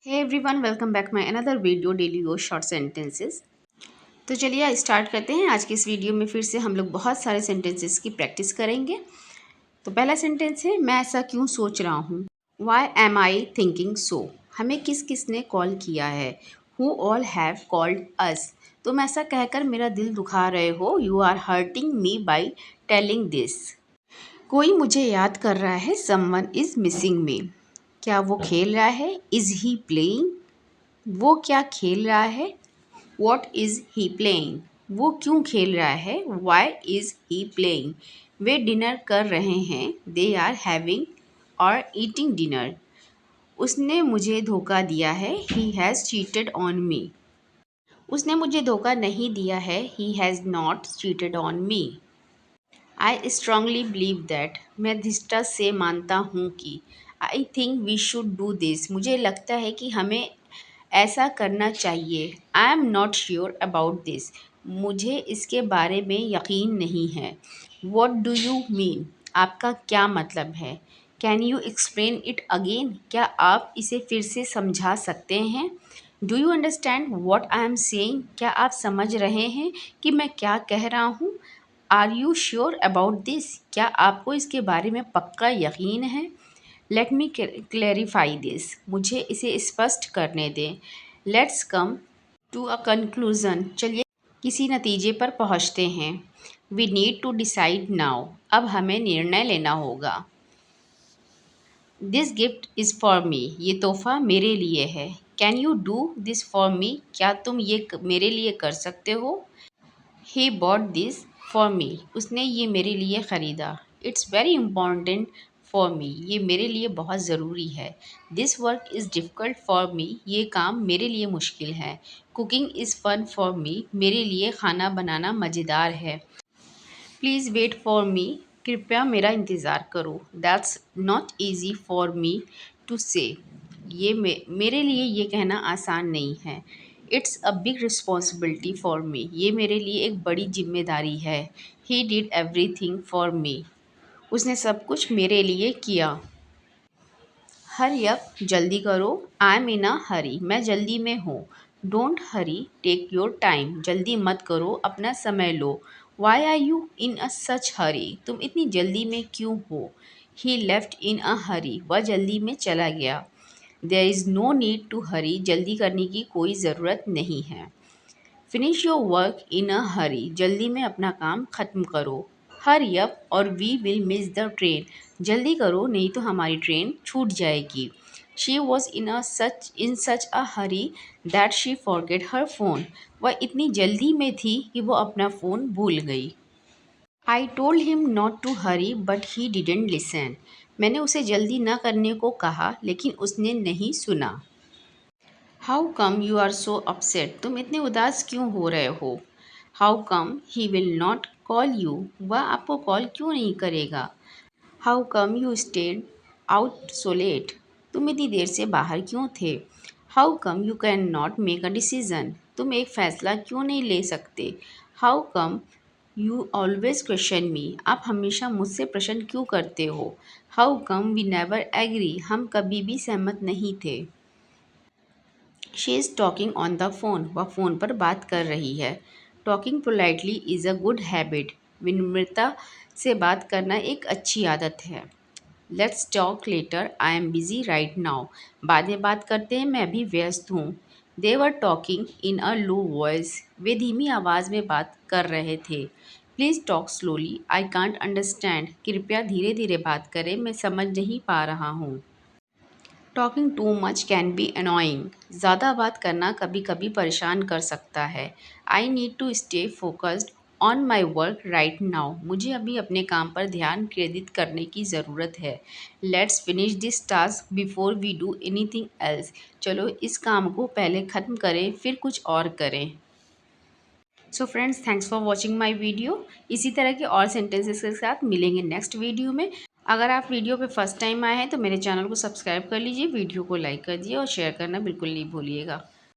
Hey everyone, welcome back my another video daily use short sentences. तो चलिए start करते हैं। आज की इस वीडियो में फिर से हम लोग बहुत सारे सेंटेंसेस की प्रैक्टिस करेंगे। तो पहला सेंटेंस है, मैं ऐसा क्यों सोच रहा हूँ। Why am I thinking so. हमें किस किस ने कॉल किया है। Who all have called us. तुम ऐसा कहकर मेरा दिल दुखा रहे हो। You are hurting me by telling this. कोई मुझे याद कर रहा है। Someone is missing me. क्या वो खेल रहा है। Is he playing. वो क्या खेल रहा है। What is he playing. वो क्यों खेल रहा है। Why is he playing. They dinner कर रहे हैं। दे आर हैविंग और ईटिंग डिनर। उसने मुझे धोखा दिया है। He has cheated on me. उसने मुझे धोखा नहीं दिया है। He has not cheated on me. I strongly believe that. मैं दृढ़ता से मानता हूँ कि। I think we should do this. मुझे लगता है कि हमें ऐसा करना चाहिए। I am not sure about this. मुझे इसके बारे में यकीन नहीं है। What do you mean. आपका क्या मतलब है। Can you explain it again. क्या आप इसे फिर से समझा सकते हैं। Do you understand what I am saying. क्या आप समझ रहे हैं कि मैं क्या कह रहा हूँ। Are you sure about this. क्या आपको इसके बारे में पक्का यकीन है। Let me clarify this. मुझे इसे स्पष्ट करने दें। Let's come to a conclusion. चलिए किसी नतीजे पर पहुंचते हैं। We need to decide now. अब हमें निर्णय लेना होगा। This gift is for me. ये तोहफ़ा मेरे लिए है। Can you do this for me. क्या तुम ये मेरे लिए कर सकते हो। He bought this for me. उसने ये मेरे लिए ख़रीदा। It's very important for me. ये मेरे लिए बहुत ज़रूरी है। This work is difficult for me. ये काम मेरे लिए मुश्किल है। Cooking is fun for me. मेरे लिए खाना बनाना मज़ेदार है। Please wait for me. कृपया मेरा इंतज़ार करो। That's not easy for me to say. ये मेरे लिए ये कहना आसान नहीं है। It's a big responsibility for me. ये मेरे लिए एक बड़ी जिम्मेदारी है। He did everything for me. उसने सब कुछ मेरे लिए किया। Hurry up. जल्दी करो। I am in a hurry. मैं जल्दी में हूँ। Don't hurry. Take your time. जल्दी मत करो। अपना समय लो। Why are you in a such hurry. तुम इतनी जल्दी में क्यों हो। He left in a hurry. वह जल्दी में चला गया। There is no need to hurry. जल्दी करने की कोई ज़रूरत नहीं है। Finish your work in a hurry. जल्दी में अपना काम ख़त्म करो। हरी अप और we will miss the train. जल्दी करो नहीं तो हमारी ट्रेन छूट जाएगी। She was in such a hurry that she forget her phone. वह इतनी जल्दी में थी कि वो अपना फ़ोन भूल गई। I told him not to hurry but he didn't listen. मैंने उसे जल्दी न करने को कहा लेकिन उसने नहीं सुना। How come you are so upset. तुम इतने उदास क्यों हो रहे हो। How come he will not call you. वह आपको कॉल क्यों नहीं करेगा। How come you stayed out so late. तुम इतनी देर से बाहर क्यों थे। How come you can not make a decision. तुम एक फ़ैसला क्यों नहीं ले सकते। How come you always question me. आप हमेशा मुझसे प्रश्न क्यों करते हो। How come we never agree. हम कभी भी सहमत नहीं थे। She is talking on the phone. वह फ़ोन पर बात कर रही है। Talking politely is a good habit. विनम्रता से बात करना एक अच्छी आदत है। Let's talk later. I am busy right now. बाद में बात करते हैं, मैं अभी व्यस्त हूँ। दे were talking in a low voice. वे धीमी आवाज़ में बात कर रहे थे। Please talk slowly. I can't understand. कृपया धीरे धीरे बात करें, मैं समझ नहीं पा रहा हूँ। Talking too much can be annoying. ज़्यादा बात करना कभी कभी परेशान कर सकता है। I need to stay focused on my work right now. मुझे अभी अपने काम पर ध्यान केंद्रित करने की ज़रूरत है। Let's finish this task before we do anything else. चलो इस काम को पहले ख़त्म करें फिर कुछ और करें। So friends, thanks for watching my video. इसी तरह के और सेंटेंसेस के साथ मिलेंगे नेक्स्ट वीडियो में। अगर आप वीडियो पे फर्स्ट टाइम आए हैं तो मेरे चैनल को सब्सक्राइब कर लीजिए, वीडियो को लाइक कर दिए और शेयर करना बिल्कुल नहीं भूलिएगा।